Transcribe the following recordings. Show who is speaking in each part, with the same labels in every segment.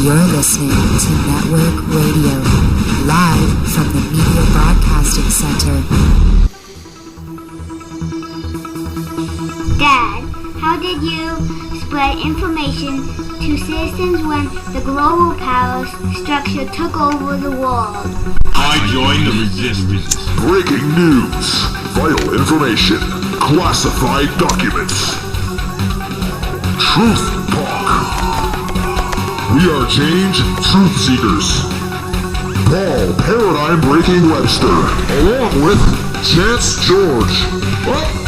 Speaker 1: You're listening to Network Radio, live from the Media Broadcasting Center.
Speaker 2: Dad, how did you spread information to citizens when the global power structure took over the world?
Speaker 3: I joined the resistance.
Speaker 4: Breaking news, vital information, classified documents. Truth Talk. We are change truth seekers. Paul Paradigm Breaking Webster, along with Chance George.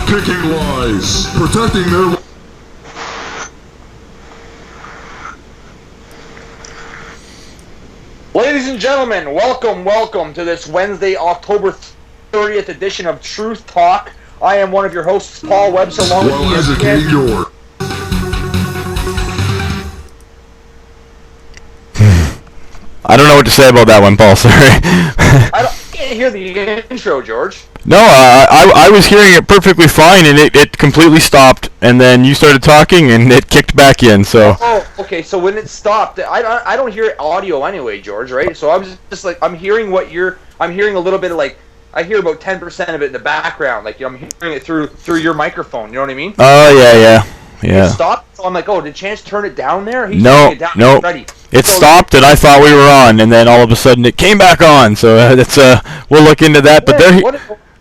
Speaker 4: Picking lies, protecting their...
Speaker 5: Ladies and gentlemen, welcome to this Wednesday, October 30th edition of Truth Talk. I am one of your hosts, Paul Webster, along with
Speaker 4: educating your...
Speaker 6: I don't know what to say about that one, Paul. Sorry.
Speaker 5: I can't hear the intro, George.
Speaker 6: No, I was hearing it perfectly fine, and it completely stopped, and then you started talking, and it kicked back in. So.
Speaker 5: Oh, okay. So when it stopped, I don't hear audio anyway, George. Right? So I was just like, I'm hearing a little bit of like, I hear about 10% of it in the background. Like, I'm hearing it through your microphone. You know what I mean?
Speaker 6: Oh yeah.
Speaker 5: It stopped, so I'm like, oh, did Chance turn it down there? He's
Speaker 6: No. It stopped, and I thought we were on, and then all of a sudden it came back on. So we'll look into that. But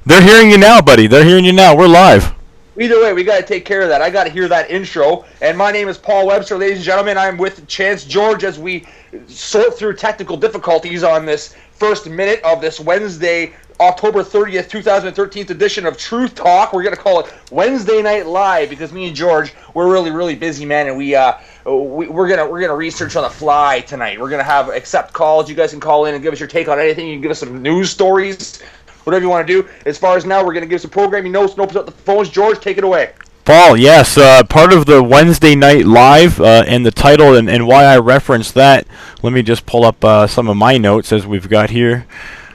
Speaker 6: they're hearing you now, buddy. They're hearing you now. We're live.
Speaker 5: Either way, we got to take care of that. I got to hear that intro. And my name is Paul Webster, ladies and gentlemen. I'm with Chance George as we sort through technical difficulties on this first minute of this Wednesday, October 30th, 2013 edition of Truth Talk. We're going to call it Wednesday Night Live because me and George, we're really, really busy, man, and we're gonna research on the fly tonight. We're gonna accept calls. You guys can call in and give us your take on anything. You can give us some news stories, whatever you want to do. As far as now, we're gonna give some programming notes and open up the phones. George, take it away.
Speaker 6: Paul, yes, part of the Wednesday Night Live and the title and why I referenced that. Let me just pull up some of my notes as we've got here.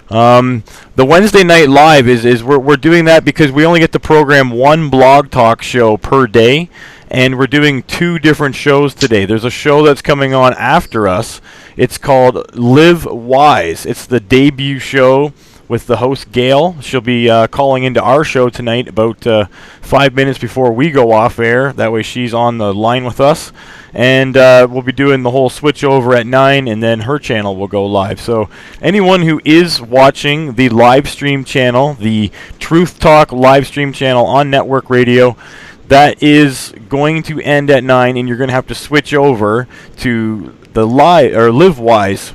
Speaker 6: The Wednesday Night Live is we're doing that because we only get to program one blog talk show per day, and we're doing two different shows today. There's a show that's coming on after us. It's called Live Wise. It's the debut show with the host Gail. She'll be calling into our show tonight about 5 minutes before we go off air. That way she's on the line with us. And we'll be doing the whole switch over at 9, and then her channel will go live. So anyone who is watching the live stream channel, the Truth Talk live stream channel on Network Radio, that is going to end at 9, and you're going to have to switch over to the Live Wise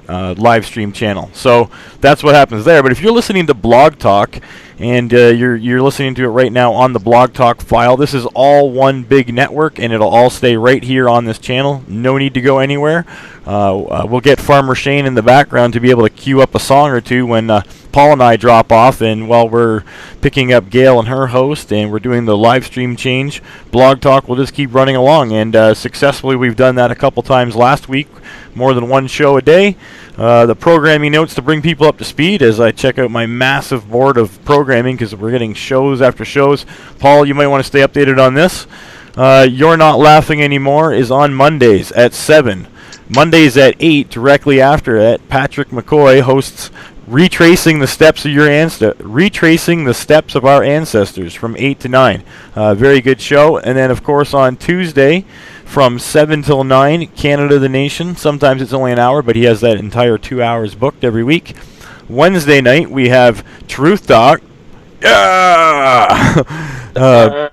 Speaker 6: live stream channel. So that's what happens there. But if you're listening to Blog Talk and you're listening to it right now on the Blog Talk file, this is all one big network, and it'll all stay right here on this channel. No need to go anywhere. We'll get Farmer Shane in the background to be able to cue up a song or two when Paul and I drop off, and while we're picking up Gail and her host and we're doing the live stream change, Blog Talk will just keep running along, and successfully we've done that a couple times last week, more than one show a day. The programming notes to bring people up to speed as I check out my massive board of programming because we're getting shows after shows. Paul, you might want to stay updated on this. You're Not Laughing Anymore is on Mondays at 7. Mondays at 8, directly after that, Patrick McCoy hosts Retracing the Steps of Our Ancestors from 8 to 9. Very good show. And then, of course, on Tuesday from 7 till 9, Canada the Nation. Sometimes it's only an hour, but he has that entire 2 hours booked every week. Wednesday night, we have Truth Talk. Yeah!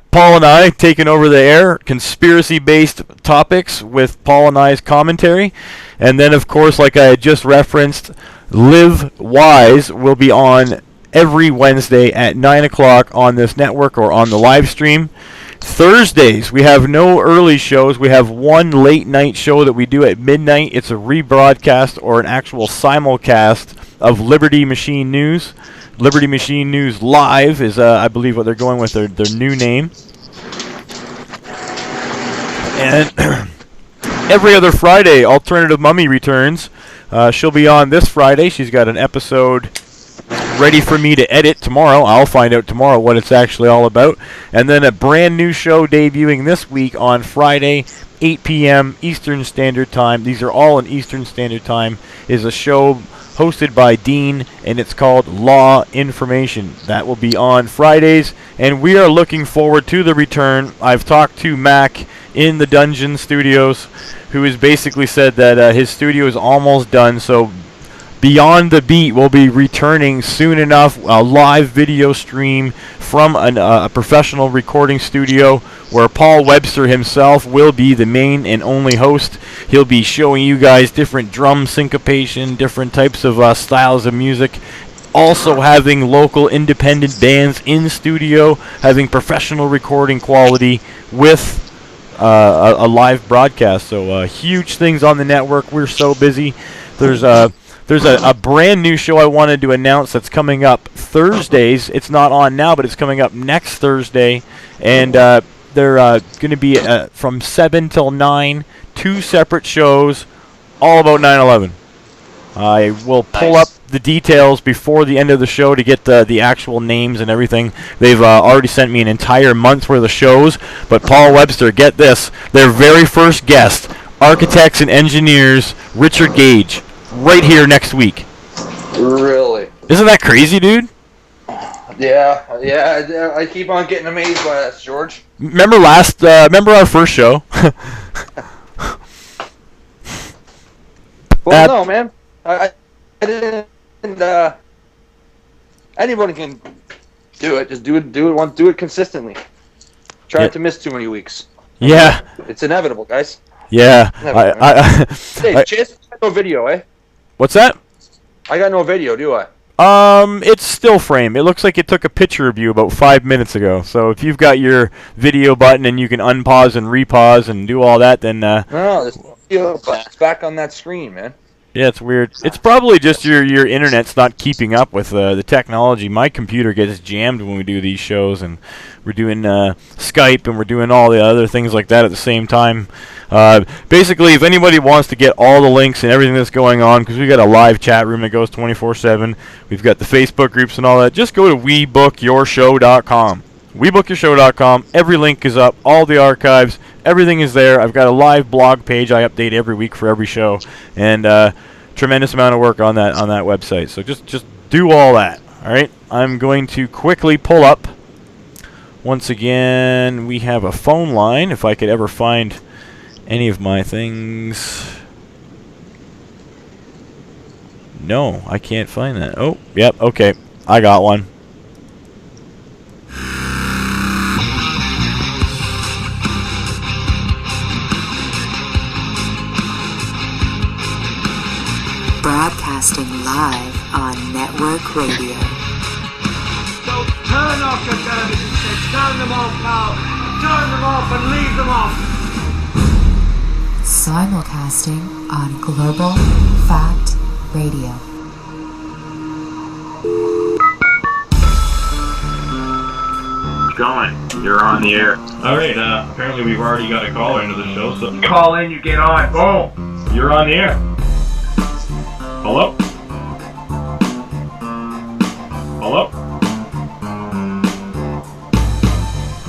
Speaker 6: Paul and I taking over the air, conspiracy-based topics with Paul and I's commentary. And then, of course, like I had just referenced, Live Wise will be on every Wednesday at 9 o'clock on this network or on the live stream. Thursdays, we have no early shows. We have one late night show that we do at midnight. It's a rebroadcast or an actual simulcast of Liberty Machine News. Liberty Machine News Live is, I believe, what they're going with their new name. And every other Friday, Alternative Mummy returns. She'll be on this Friday. She's got an episode ready for me to edit tomorrow. I'll find out tomorrow what it's actually all about. And then a brand new show debuting this week on Friday, 8 p.m. Eastern Standard Time. These are all in Eastern Standard Time. Is a show hosted by Dean, and it's called Law Information. That will be on Fridays, and we are looking forward to the return. I've talked to Mac in the Dungeon Studios, who has basically said that his studio is almost done, so Beyond the Beat will be returning soon enough, a live video stream from a professional recording studio where Paul Webster himself will be the main and only host. He'll be showing you guys different drum syncopation, different types of styles of music, also having local independent bands in studio, having professional recording quality with a live broadcast. So huge things on the network. We're so busy. There's a brand new show I wanted to announce that's coming up Thursdays. It's not on now, but it's coming up next Thursday. And they're going to be from 7 till 9, 2 separate shows, all about 9/11. I will pull up the details before the end of the show to get the actual names and everything. They've already sent me an entire month's worth of shows. But Paul Webster, get this, their very first guest, architects and engineers, Richard Gage, right here next week.
Speaker 5: Really?
Speaker 6: Isn't that crazy, dude?
Speaker 5: Yeah. I keep on getting amazed by that, George.
Speaker 6: Remember our first show?
Speaker 5: Well, no, man. I didn't. Anyone can do it. Just do it consistently. Try not to miss too many weeks.
Speaker 6: Yeah.
Speaker 5: It's inevitable, guys.
Speaker 6: Yeah.
Speaker 5: Hey, Chase, I got no video, eh?
Speaker 6: What's that?
Speaker 5: I got no video, do I?
Speaker 6: It's still frame. It looks like it took a picture of you about 5 minutes ago. So if you've got your video button and you can unpause and repause and do all that, then
Speaker 5: No, this video it's back on that screen, man.
Speaker 6: yeah, it's weird. It's probably just your internet's not keeping up with the technology. My computer gets jammed when we do these shows, and we're doing Skype and we're doing all the other things like that at the same time. Basically, if anybody wants to get all the links and everything that's going on, because we got a live chat room that goes 24/7, we've got the Facebook groups and all that, just go to WeBookYourShow.com. WeBookYourShow.com. Every link is up, all the archives, everything is there. I've got a live blog page I update every week for every show, and tremendous amount of work on that website. So just do all that. All right. I'm going to quickly pull up. Once again, we have a phone line. If I could ever find any of my things. No, I can't find that. Oh, yep. Okay, I got one.
Speaker 1: Broadcasting live on network radio.
Speaker 7: So turn off your television sets, turn them off now, turn them off and leave them off.
Speaker 1: Simulcasting on Global Fact Radio.
Speaker 3: Going. You're on the air. All right. Apparently we've already got a caller into the show, so
Speaker 7: Call in, you get on. Boom.
Speaker 3: you're on the air. Hello? Hello?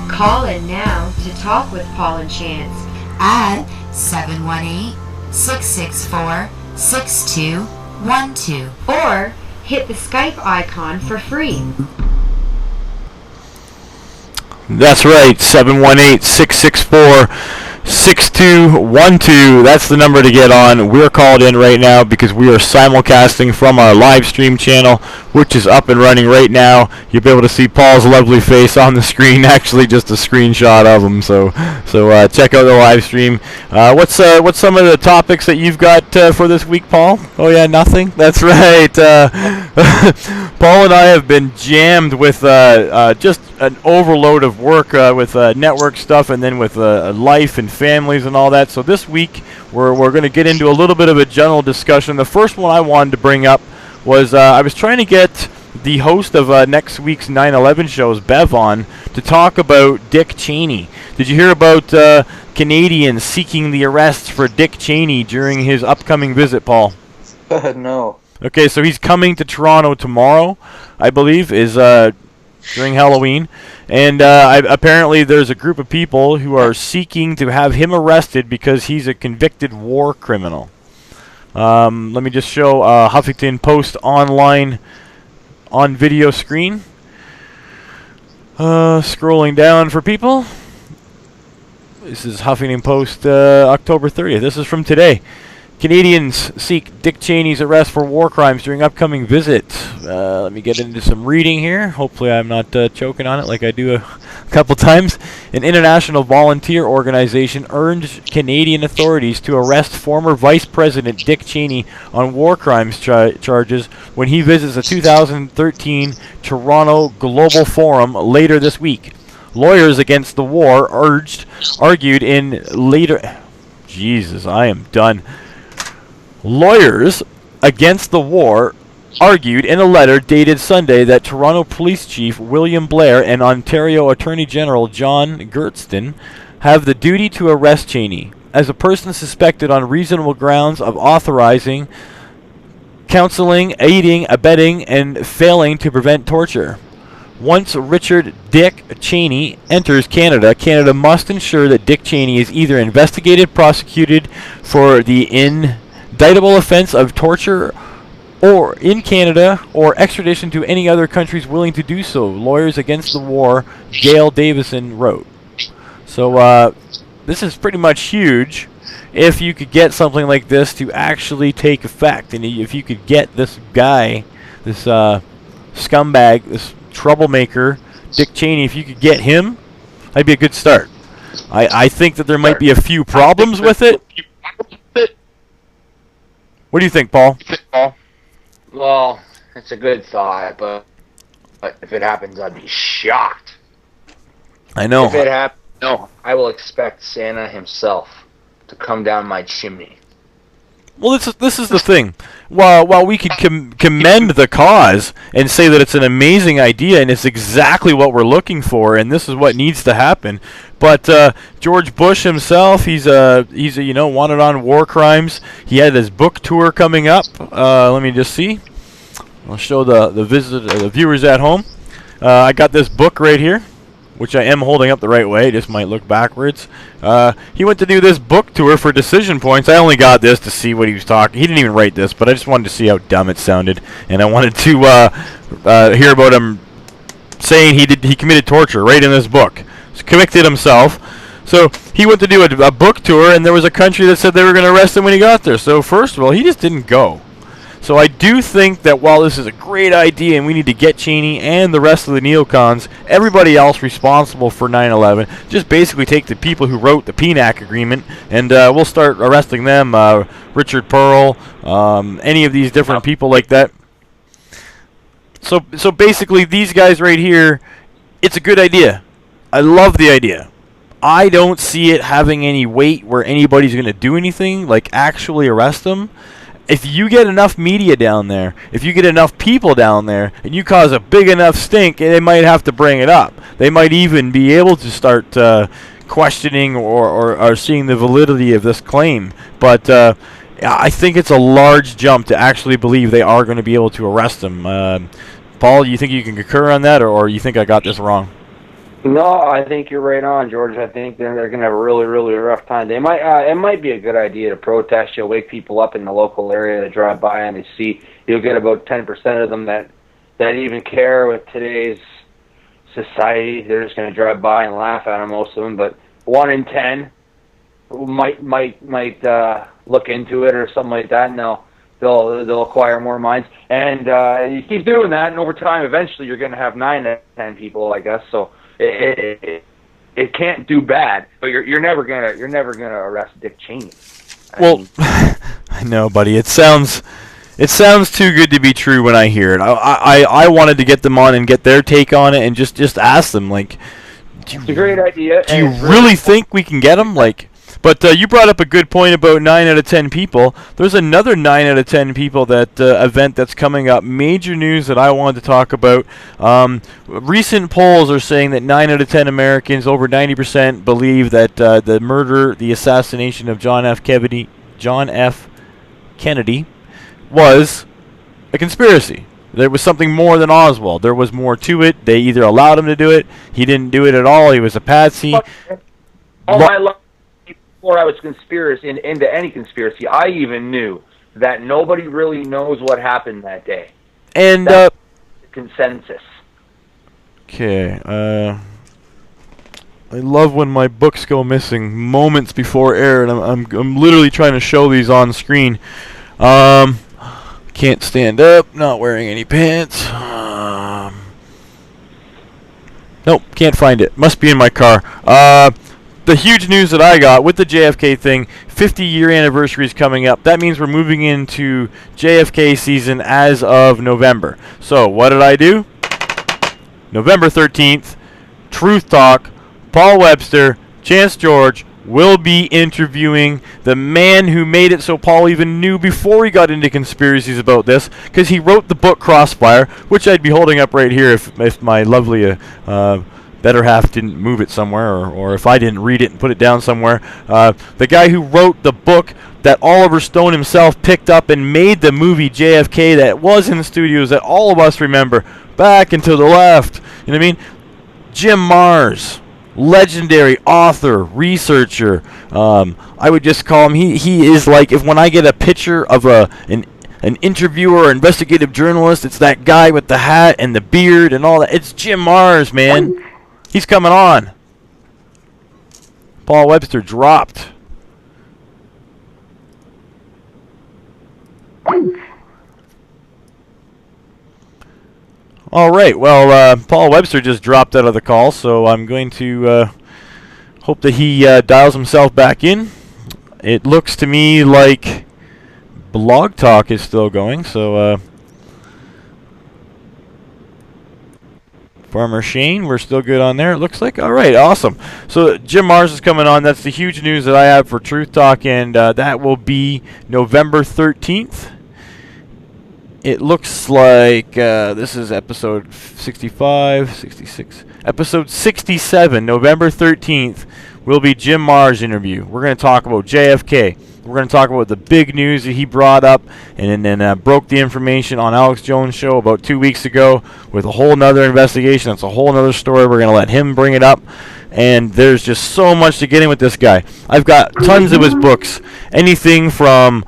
Speaker 8: Call in now to talk with Paul and Chance.
Speaker 1: At 718-664-6212.
Speaker 8: Or hit the Skype icon for free.
Speaker 6: That's right, 718-664-6212. That's the number to get on. We're called in right now because we are simulcasting from our live stream channel, which is up and running right now. You'll be able to see Paul's lovely face on the screen, actually just a screenshot of him. So check out the live stream. What's some of the topics that you've got for this week, Paul? Oh yeah, nothing? That's right. Paul and I have been jammed with just an overload of work with network stuff, and then with life and families and all that. So this week we're going to get into a little bit of a general discussion. The first one I wanted to bring up was I was trying to get the host of next week's 9/11 shows, Bev, on to talk about Dick Cheney. Did you hear about Canadians seeking the arrests for Dick Cheney during his upcoming visit, Paul?
Speaker 5: No.
Speaker 6: Okay, so he's coming to Toronto tomorrow, I believe, is during Halloween. And apparently there's a group of people who are seeking to have him arrested because he's a convicted war criminal. Let me just show Huffington Post online on video screen. Scrolling down for people. This is Huffington Post, October 30th. This is from today. Canadians seek Dick Cheney's arrest for war crimes during upcoming visit. Let me get into some reading here. Hopefully I'm not choking on it like I do a couple times. An international volunteer organization urged Canadian authorities to arrest former Vice President Dick Cheney on war crimes charges when he visits the 2013 Toronto Global Forum later this week. Lawyers against the war argued in later... Jesus, I am done. Lawyers against the war argued in a letter dated Sunday that Toronto Police Chief William Blair and Ontario Attorney General John Gertston have the duty to arrest Cheney as a person suspected on reasonable grounds of authorizing, counseling, aiding, abetting, and failing to prevent torture. Once Richard Dick Cheney enters Canada, Canada must ensure that Dick Cheney is either investigated, prosecuted for the indictable offense of torture or in Canada or extradition to any other countries willing to do so. Lawyers Against the War, Gail Davison wrote. So this is pretty much huge if you could get something like this to actually take effect. And if you could get this guy, this scumbag, this troublemaker, Dick Cheney, if you could get him, that'd be a good start. I think that there might be a few problems with it. What do you think, Paul?
Speaker 5: Well, it's a good thought, but if it happens, I'd be shocked.
Speaker 6: I know.
Speaker 5: If it happens, no, I will expect Santa himself to come down my chimney.
Speaker 6: Well, this is the thing. While we could commend the cause and say that it's an amazing idea and it's exactly what we're looking for and this is what needs to happen, but George Bush himself, he's wanted on war crimes. He had his book tour coming up. Let me just see. I'll show the viewers at home. I got this book right here, which I am holding up the right way. It just might look backwards. He went to do this book tour for Decision Points. I only got this to see what he was talking. He didn't even write this, but I just wanted to see how dumb it sounded, and I wanted to hear about him saying he committed torture right in this book. He's convicted himself. So he went to do a book tour, and there was a country that said they were going to arrest him when he got there. So first of all, he just didn't go. So I do think that while this is a great idea and we need to get Cheney and the rest of the neocons, everybody else responsible for 9/11, just basically take the people who wrote the PNAC agreement and we'll start arresting them. Richard Pearl, any of these different people like that. So basically these guys right here, it's a good idea. I love the idea. I don't see it having any weight where anybody's going to do anything, like actually arrest them. If you get enough media down there, if you get enough people down there, and you cause a big enough stink, they might have to bring it up. They might even be able to start questioning or seeing the validity of this claim. But I think it's a large jump to actually believe they are going to be able to arrest him. Paul, you think you can concur on that, or you think I got this wrong?
Speaker 5: No, I think you're right on, George. I think they're going to have a really, really rough time. They might. It might be a good idea to protest. You'll wake people up in the local area to drive by and they see. You'll get about 10% of them that even care with today's society. They're just going to drive by and laugh at them, most of them. But 1 in 10 might look into it or something like that, and they'll acquire more minds. And you keep doing that, and over time, eventually, you're going to have 9 out of 10 people, I guess. So. It can't do bad, but you're never gonna arrest Dick Cheney.
Speaker 6: I know, buddy. It sounds too good to be true when I hear it. I wanted to get them on and get their take on it and just ask them, like,
Speaker 5: it's a great idea.
Speaker 6: Do you really think we can get them? Like, but you brought up a good point about 9 out of 10 people. There's another 9 out of 10 people that event that's coming up. Major news that I wanted to talk about. Recent polls are saying that 9 out of 10 Americans, over 90%, believe that the assassination of John F. Kennedy was a conspiracy. There was something more than Oswald. There was more to it. They either allowed him to do it, he didn't do it at all, he was a patsy.
Speaker 5: All my life, before I was into any conspiracy, I even knew that nobody really knows what happened that day.
Speaker 6: And
Speaker 5: that's the consensus.
Speaker 6: Okay, I love when my books go missing moments before air, and I'm literally trying to show these on screen. Can't stand up, not wearing any pants. Nope, can't find it. Must be in my car. The huge news that I got with the JFK thing, 50-year anniversary is coming up. That means we're moving into JFK season as of November. So, what did I do? November 13th, Truth Talk, Paul Webster, Chance George will be interviewing the man who made it so Paul even knew before he got into conspiracies about this, because he wrote the book Crossfire, which I'd be holding up right here if my lovely better half didn't move it somewhere, or if I didn't read it and put it down somewhere. The guy who wrote the book that Oliver Stone himself picked up and made the movie JFK that was in the studios that all of us remember, back and to the left. You know what I mean? Jim Marrs, legendary author, researcher. I would just call him, he is like, if when I get a picture of an interviewer or investigative journalist, it's that guy with the hat and the beard and all that. It's Jim Marrs, man. He's coming on. Paul Webster dropped. All right, well, Paul Webster just dropped out of the call, so I'm going to hope that he dials himself back in. It looks to me like Blog Talk is still going, so Farmer Shane, we're still good on there, it looks like. All right, awesome. So Jim Marrs is coming on. That's the huge news that I have for Truth Talk, and that will be November 13th. It looks like this is episode 65, 66. Episode 67, November 13th, will be Jim Marrs' interview. We're going to talk about JFK. We're going to talk about the big news that he brought up and then broke the information on Alex Jones' show about 2 weeks ago with a whole nother investigation. That's a whole nother story. We're going to let him bring it up. And there's just so much to get in with this guy. I've got tons of his books. Anything from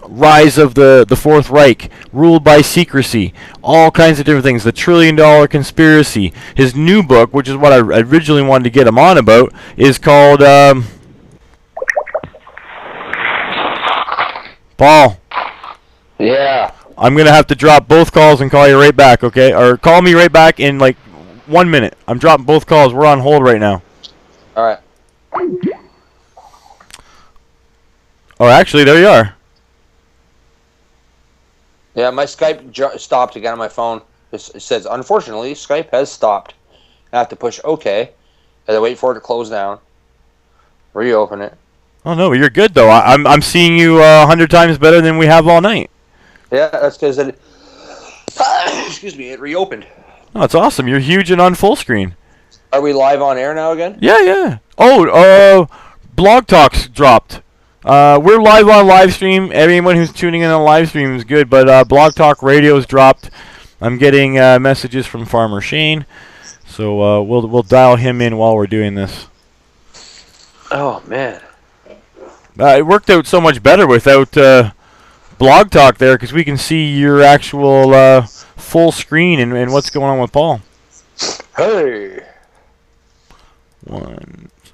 Speaker 6: Rise of the Fourth Reich, Ruled by Secrecy, all kinds of different things. The $1 Trillion Conspiracy. His new book, which is what I originally wanted to get him on about, is called... Paul.
Speaker 5: Yeah.
Speaker 6: I'm going to have to drop both calls and call you right back, okay? Or call me right back in like 1 minute. I'm dropping both calls. We're on hold right now.
Speaker 5: All right.
Speaker 6: Oh, actually, there you are.
Speaker 5: Yeah, my Skype stopped again on my phone. It says, unfortunately, Skype has stopped. I have to push OK as I wait for it to close down. Reopen it.
Speaker 6: Oh, no, you're good, though. I'm seeing you 100 times better than we have all night.
Speaker 5: Yeah, that's because it... excuse me, it reopened.
Speaker 6: Oh, that's awesome. You're huge and on full screen.
Speaker 5: Are we live on air now again?
Speaker 6: Yeah, yeah. Oh, Blog Talk's dropped. We're live on live stream. Everyone who's tuning in on live stream is good, but Blog Talk Radio's dropped. I'm getting messages from Farmer Shane, so we'll dial him in while we're doing this.
Speaker 5: Oh, man.
Speaker 6: It worked out so much better without Blog Talk there, because we can see your actual full screen and what's going on with Paul.
Speaker 5: Hey.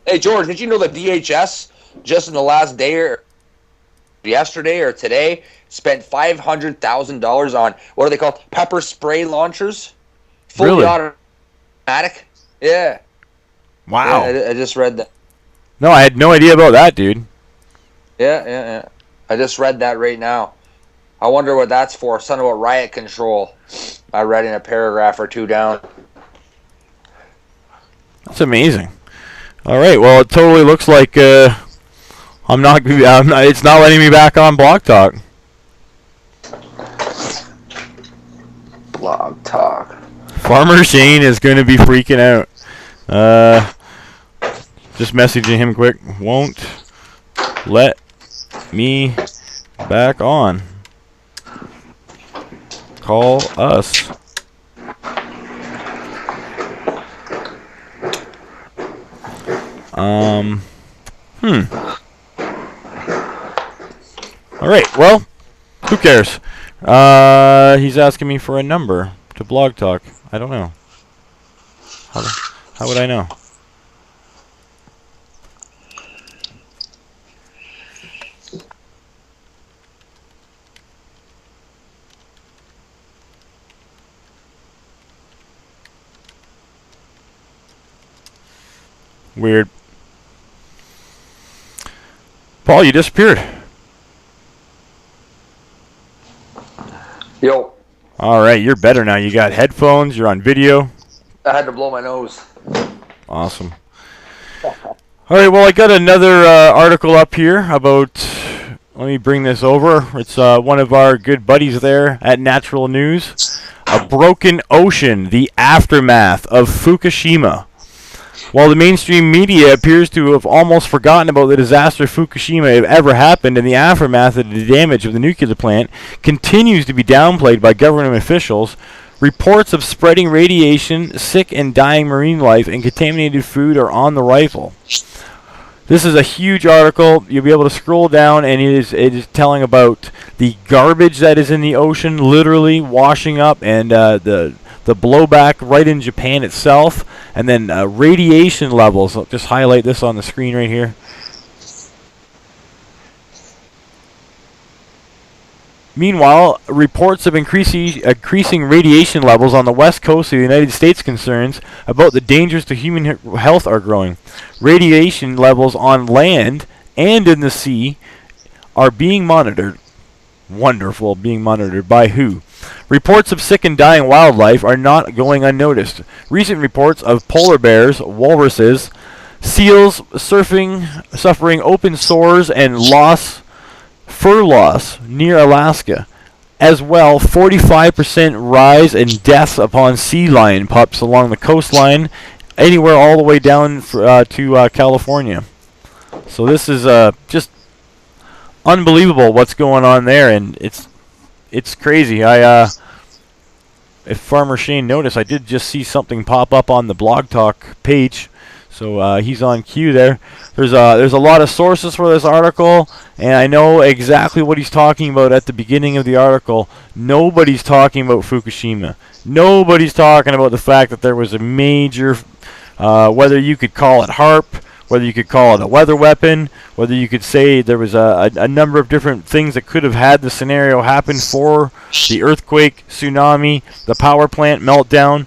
Speaker 5: Hey, George, did you know that DHS, just in the last day or yesterday or today, spent $500,000 on, what are they called, pepper spray launchers? Fully automatic? Yeah.
Speaker 6: Wow.
Speaker 5: Yeah, I just read that.
Speaker 6: No, I had no idea about that, dude.
Speaker 5: Yeah. I just read that right now. I wonder what that's for. Something about riot control. I read in a paragraph or two down.
Speaker 6: That's amazing. All right, well, it totally looks like I'm not. It's not letting me back on Blog Talk.
Speaker 5: Blog Talk.
Speaker 6: Farmer Shane is going to be freaking out. Just messaging him quick. Won't let me back on. Call us. Alright, well, who cares? He's asking me for a number to Blog Talk. I don't know. How would I know? Weird. Paul, you disappeared.
Speaker 5: Yo.
Speaker 6: All right, you're better now. You got headphones. You're on video.
Speaker 5: I had to blow my nose.
Speaker 6: Awesome. All right, well, I got another article up here about... Let me bring this over. It's one of our good buddies there at Natural News. A broken ocean, the aftermath of Fukushima. While the mainstream media appears to have almost forgotten about the disaster Fukushima ever happened, and the aftermath of the damage of the nuclear plant continues to be downplayed by government officials, reports of spreading radiation, sick and dying marine life, and contaminated food are on the rifle. This is a huge article. You'll be able to scroll down, and it is telling about the garbage that is in the ocean, literally washing up, and the blowback right in Japan itself, and then radiation levels. I'll just highlight this on the screen right here. Meanwhile, reports of increasing radiation levels on the west coast of the United States concerns about the dangers to human health are growing. Radiation levels on land and in the sea are being monitored. Wonderful, being monitored by who? Reports of sick and dying wildlife are not going unnoticed. Recent reports of polar bears, walruses, seals suffering open sores and fur loss near Alaska. As well, 45% rise in deaths upon sea lion pups along the coastline, anywhere all the way down to California. So this is just unbelievable what's going on there, and it's crazy. If Farmer Shane noticed, I did just see something pop up on the Blog Talk page, so he's on cue there. There's a lot of sources for this article, and I know exactly what he's talking about at the beginning of the article. Nobody's talking about Fukushima. Nobody's talking about the fact that there was a major, whether you could call it HARP, whether you could call it a weather weapon, whether you could say there was a number of different things that could have had the scenario happen for the earthquake, tsunami, the power plant meltdown.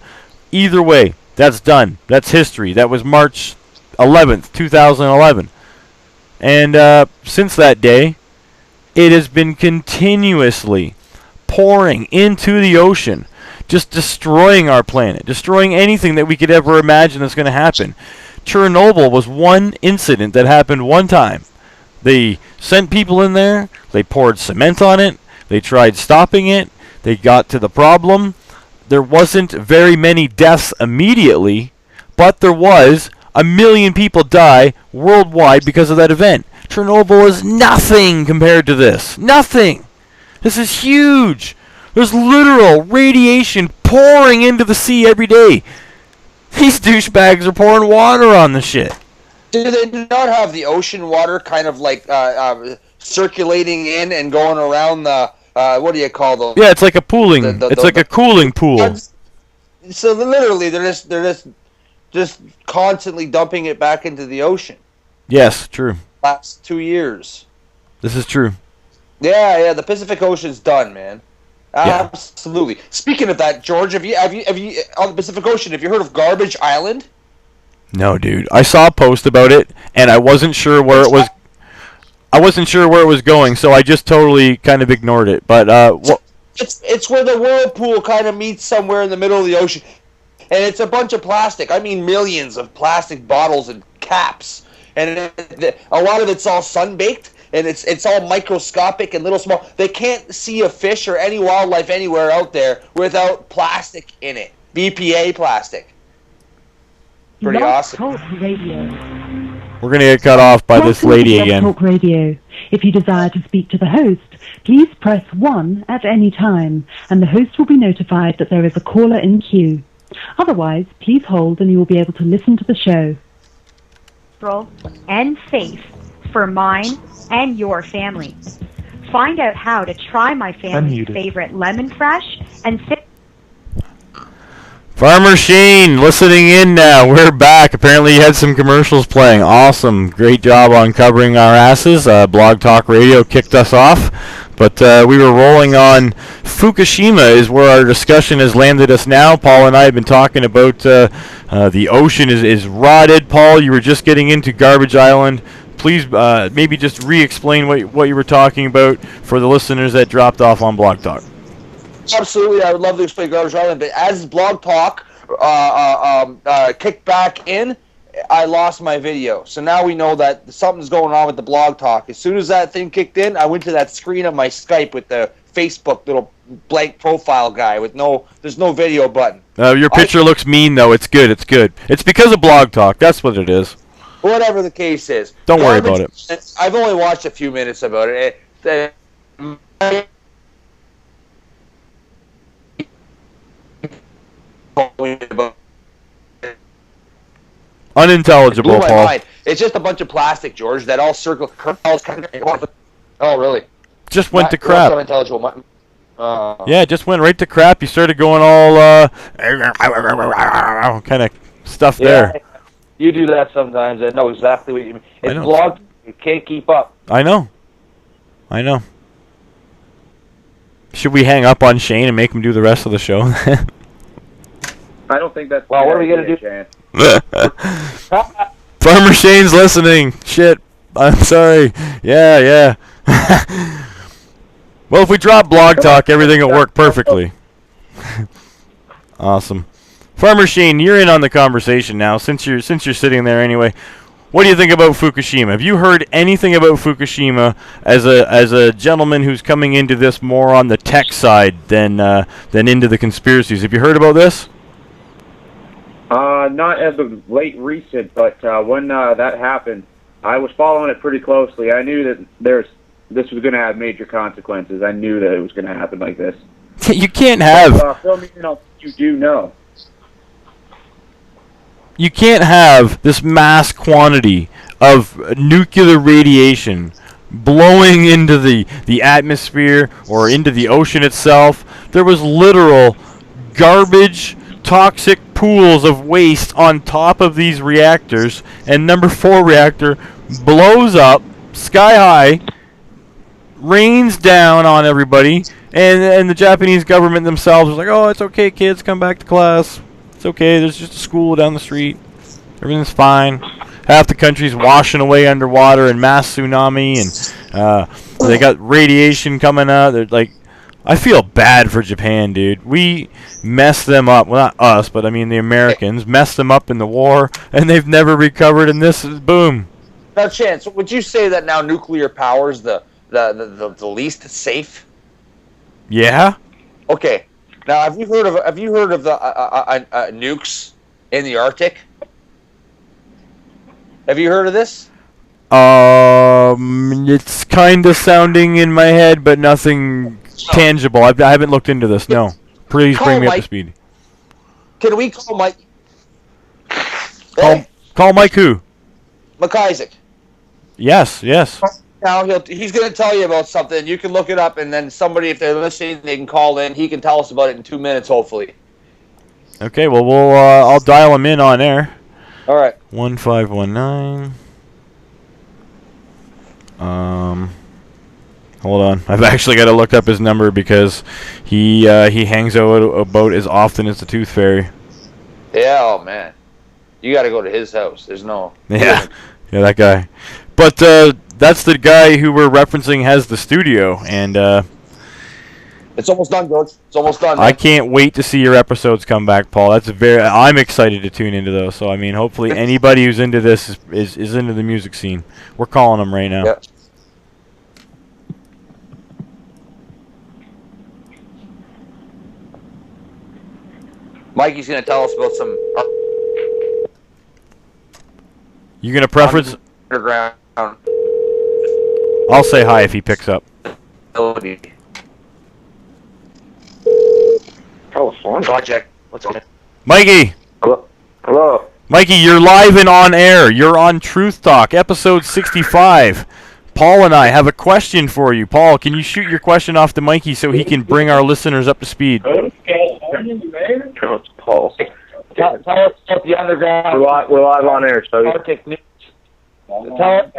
Speaker 6: Either way, that's done. That's history. That was March 11th, 2011. And since that day, it has been continuously pouring into the ocean, just destroying our planet, destroying anything that we could ever imagine that's going to happen. Chernobyl was one incident that happened one time. They sent people in there, they poured cement on it, they tried stopping it, they got to the problem. There wasn't very many deaths immediately, but there was 1 million people die worldwide because of that event. Chernobyl is nothing compared to this. Nothing. This is huge. There's literal radiation pouring into the sea every day. These douchebags are pouring water on the shit.
Speaker 5: Do they not have the ocean water kind of like circulating in and going around the what do you call those?
Speaker 6: Yeah, it's like a pooling. It's like a cooling pool.
Speaker 5: So literally, they're just constantly dumping it back into the ocean.
Speaker 6: Yes, true.
Speaker 5: Last 2 years.
Speaker 6: This is true.
Speaker 5: Yeah, the Pacific Ocean's done, man.
Speaker 6: Yeah.
Speaker 5: Absolutely. Speaking of that, George, have you on the Pacific Ocean? Have you heard of Garbage Island?
Speaker 6: No, dude. I saw a post about it, and I wasn't sure where it was. I wasn't sure where it was going, so I just totally kind of ignored it. But
Speaker 5: it's where the whirlpool kind of meets somewhere in the middle of the ocean, and it's a bunch of plastic. I mean, millions of plastic bottles and caps, and a lot of it's all sun-baked. And it's all microscopic and little small. They can't see a fish or any wildlife anywhere out there without plastic in it. BPA plastic. Pretty awesome.
Speaker 1: Talk Radio.
Speaker 6: We're going to get cut off by this
Speaker 9: Welcome
Speaker 6: lady
Speaker 9: to Blog
Speaker 6: again.
Speaker 9: Talk Radio. If you desire to speak to the host, please press 1 at any time, and the host will be notified that there is a caller in queue. Otherwise, please hold and you will be able to listen to the show.
Speaker 10: And safe for mine and your family. Find out how to try my family's favorite lemon fresh and sit.
Speaker 6: Farmer Shane, listening in now. We're back. Apparently you had some commercials playing. Awesome. Great job on covering our asses. Blog Talk Radio kicked us off. But we were rolling on Fukushima is where our discussion has landed us now. Paul and I have been talking about the ocean is rotted. Paul, you were just getting into Garbage Island. Please maybe just re-explain what you were talking about for the listeners that dropped off on Blog Talk.
Speaker 5: Absolutely, I would love to explain Garbage Island, but as Blog Talk kicked back in, I lost my video. So now we know that something's going on with the Blog Talk. As soon as that thing kicked in, I went to that screen of my Skype with the Facebook little blank profile guy with there's no video button.
Speaker 6: Your picture looks mean, though. It's good. It's good. It's because of Blog Talk. That's what it is.
Speaker 5: Whatever the case is.
Speaker 6: Don't worry about it.
Speaker 5: I've only watched a few minutes about it.
Speaker 6: Unintelligible,
Speaker 5: It blew my
Speaker 6: Paul.
Speaker 5: mind. It's just a bunch of plastic, George, that all circle. Oh, really?
Speaker 6: Just went to crap.
Speaker 5: Unintelligible.
Speaker 6: Yeah, it just went right to crap. You started going all kind of stuff there.
Speaker 5: You do that sometimes. I know exactly what you mean. It's blogged. You can't keep up.
Speaker 6: I know. Should we hang up on Shane and make him do the rest of the show?
Speaker 11: I don't think that's...
Speaker 5: Well, what are we going to do?
Speaker 6: Farmer Shane's listening. Shit. I'm sorry. Yeah. Well, if we drop Blog Talk, everything will work perfectly. Awesome. Farmer Shane, you're in on the conversation now, since you're sitting there anyway. What do you think about Fukushima? Have you heard anything about Fukushima as a gentleman who's coming into this more on the tech side than into the conspiracies? Have you heard about this?
Speaker 11: Not as of late recent, but when that happened, I was following it pretty closely. I knew that this was going to have major consequences. I knew that it was going to happen like this.
Speaker 6: You can't have...
Speaker 11: Fill me in on what you do know.
Speaker 6: You can't have this mass quantity of nuclear radiation blowing into the atmosphere or into the ocean itself. There was literal garbage, toxic pools of waste on top of these reactors, and number 4 reactor blows up sky high, rains down on everybody, and the Japanese government themselves was like, oh, it's okay, kids, come back to class. It's okay, there's just a school down the street. Everything's fine. Half the country's washing away underwater in mass tsunami, and they got radiation coming out. They're like, I feel bad for Japan, dude. We messed them up. Well, not us, but I mean the Americans messed them up in the war, and they've never recovered, and this is boom.
Speaker 5: Now, Chance, would you say that now nuclear power is the least safe?
Speaker 6: Yeah.
Speaker 5: Okay. Now, have you heard of the nukes in the Arctic? Have you heard of this?
Speaker 6: It's kind of sounding in my head, but nothing tangible. I haven't looked into this. No. Please bring me up to speed.
Speaker 5: Can we call Mike?
Speaker 6: Call Mike who?
Speaker 5: McIsaac.
Speaker 6: Yes.
Speaker 5: Now he's going to tell you about something. You can look it up, and then somebody, if they're listening, they can call in. He can tell us about it in 2 minutes, hopefully.
Speaker 6: Okay. Well, I'll dial him in on air.
Speaker 5: All right.
Speaker 6: 1519. Hold on. I've actually got to look up his number because he hangs out about as often as the Tooth Fairy.
Speaker 5: Yeah. Oh man, you got to go to his house. There's no.
Speaker 6: Yeah, that guy. But that's the guy who we're referencing has the studio, and
Speaker 5: it's almost done, George. It's almost done. Man.
Speaker 6: I can't wait to see your episodes come back, Paul. I'm excited to tune into those. So I mean, hopefully anybody who's into this is into the music scene. We're calling them right now.
Speaker 5: Yeah. Mikey's going to tell us about some...
Speaker 6: You gonna preference
Speaker 5: underground
Speaker 6: I'll say hi if he picks up.
Speaker 5: facility.
Speaker 11: California.
Speaker 5: Project. What's on it?
Speaker 6: Mikey!
Speaker 11: Hello. Hello.
Speaker 6: Mikey, you're live and on air. You're on Truth Talk, episode 65. Paul and I have a question for you. Paul, can you shoot your question off to Mikey so he can bring our listeners up to speed?
Speaker 11: It's Paul.
Speaker 5: Tell us about the underground.
Speaker 11: We're live on air, so
Speaker 5: Arctic news. Tell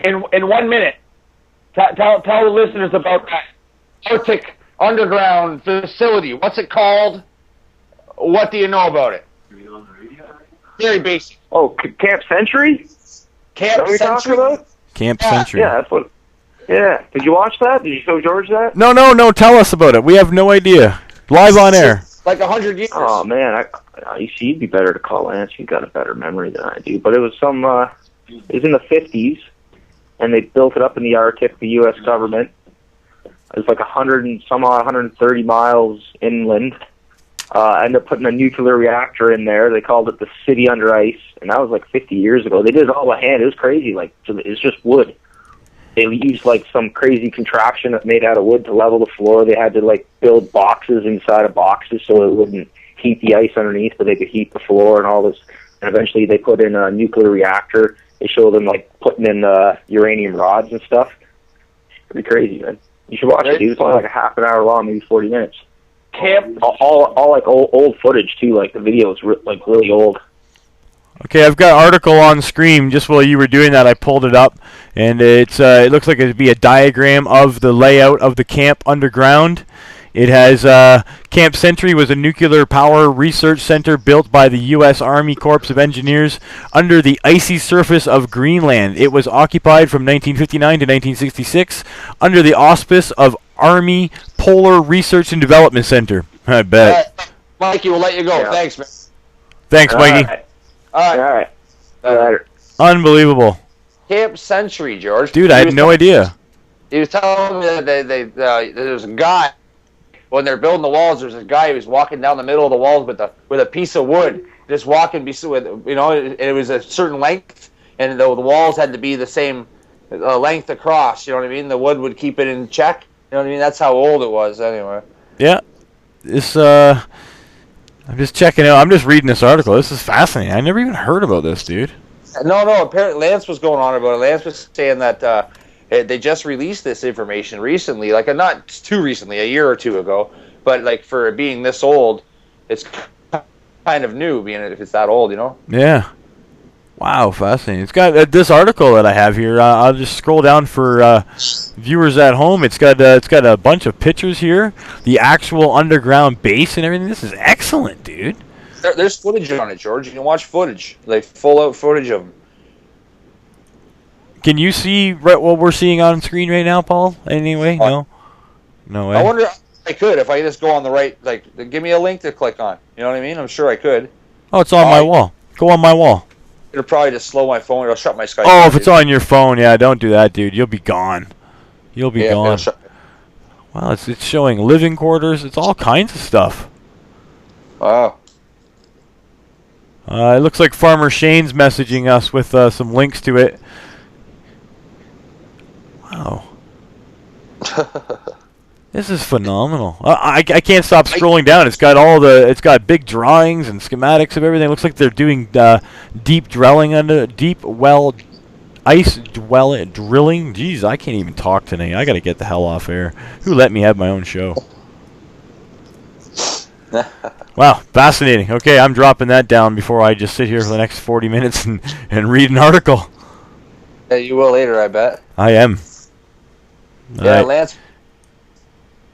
Speaker 5: in 1 minute. Tell the listeners about that Arctic underground facility. What's it called? What do you know about it? Very basic.
Speaker 11: Oh, Camp Century?
Speaker 5: Camp
Speaker 11: Century? About?
Speaker 6: Camp Century.
Speaker 11: Yeah, that's what. Yeah. Did you watch that? Did you show George that?
Speaker 6: No. Tell us about it. We have no idea. Live on air.
Speaker 5: Like 100 years.
Speaker 11: Oh man, you see, you'd be better to call Lance. You got a better memory than I do. But it was some. It was in the 50s, and they built it up in the Arctic. The U.S. government. It was like 130 miles inland. Ended up putting a nuclear reactor in there. They called it the City Under Ice, and that was like 50 years ago. They did it all by hand. It was crazy. Like, it's just wood. They used like some crazy contraption that made out of wood to level the floor. They had to like build boxes inside of boxes so it wouldn't heat the ice underneath, but they could heat the floor and all this. And eventually they put in a nuclear reactor. They showed them like putting in uranium rods and stuff. Pretty crazy, man. You should watch it, dude. It's only like a half an hour long, maybe 40 minutes.
Speaker 5: Camp.
Speaker 11: All like old footage too. Like the video is like really old.
Speaker 6: Okay, I've got an article on screen. Just while you were doing that, I pulled it up, and it looks like it'd be a diagram of the layout of the camp underground. It has Camp Century was a nuclear power research center built by the U.S. Army Corps of Engineers under the icy surface of Greenland. It was occupied from 1959 to 1966 under the auspice of Army Polar Research and Development Center. I bet.
Speaker 5: Mikey, we'll let you go.
Speaker 11: Yeah.
Speaker 5: Thanks, man.
Speaker 6: Thanks, Mikey.
Speaker 5: All right.
Speaker 11: Later.
Speaker 6: Unbelievable.
Speaker 5: Camp Century, George.
Speaker 6: Dude, I had no idea.
Speaker 5: He was telling me that there was a guy, when they're building the walls, there's a guy who was walking down the middle of the walls with a piece of wood, just walking, with, it was a certain length, and the walls had to be the same length across, you know what I mean? The wood would keep it in check, you know what I mean? That's how old it was, anyway.
Speaker 6: Yeah. This, I'm just checking out. I'm just reading this article. This is fascinating. I never even heard about this, dude.
Speaker 5: No. Apparently, Lance was going on about it. Lance was saying that they just released this information recently, like not too recently, a year or two ago. But like for being this old, it's kind of new, being if it's that old, you know.
Speaker 6: Yeah. Wow, fascinating. It's got this article that I have here. I'll just scroll down for viewers at home. It's got a bunch of pictures here, the actual underground base and everything. This is excellent, dude.
Speaker 5: There's footage on it, George. You can watch footage, like full-out footage of them.
Speaker 6: Can you see what we're seeing on screen right now, Paul? Anyway, no way.
Speaker 5: I wonder if I could, if I just go on the right, like, give me a link to click on. You know what I mean? I'm sure I could.
Speaker 6: Oh, it's on my wall. Go on my wall.
Speaker 5: It'll probably just slow my phone. It'll shut my Skype.
Speaker 6: Oh, if it's on your phone, yeah, don't do that, dude. You'll be gone. You'll be gone. Wow, it's showing living quarters. It's all kinds of stuff.
Speaker 5: Wow.
Speaker 6: It looks like Farmer Shane's messaging us with some links to it. Wow. This is phenomenal. I can't stop scrolling down. It's got big drawings and schematics of everything. It looks like they're doing deep drilling under ice drilling. Jeez, I can't even talk today. I got to get the hell off air. Who let me have my own show? Wow, fascinating. Okay, I'm dropping that down before I just sit here for the next 40 minutes and read an article.
Speaker 5: Yeah, you will later, I bet.
Speaker 6: I am.
Speaker 5: Yeah, right.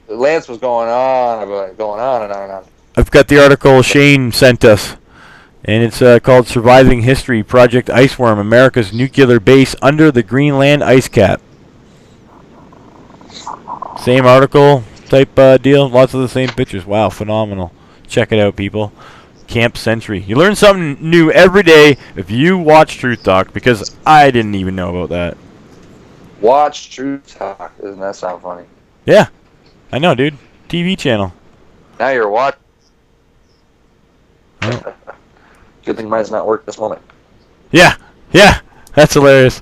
Speaker 5: Lance was going on and on and on.
Speaker 6: I've got the article Shane sent us, and it's called Surviving History, Project Iceworm, America's Nuclear Base Under the Greenland Ice Cap. Same article type deal, lots of the same pictures. Wow, phenomenal. Check it out, people. Camp Century. You learn something new every day if you watch Truth Talk, because I didn't even know about that.
Speaker 5: Watch Truth Talk. Doesn't that sound funny?
Speaker 6: Yeah. I know, dude. TV channel.
Speaker 5: Now you're watching.
Speaker 6: Oh.
Speaker 5: Good thing mine's not work this moment.
Speaker 6: Yeah. That's hilarious.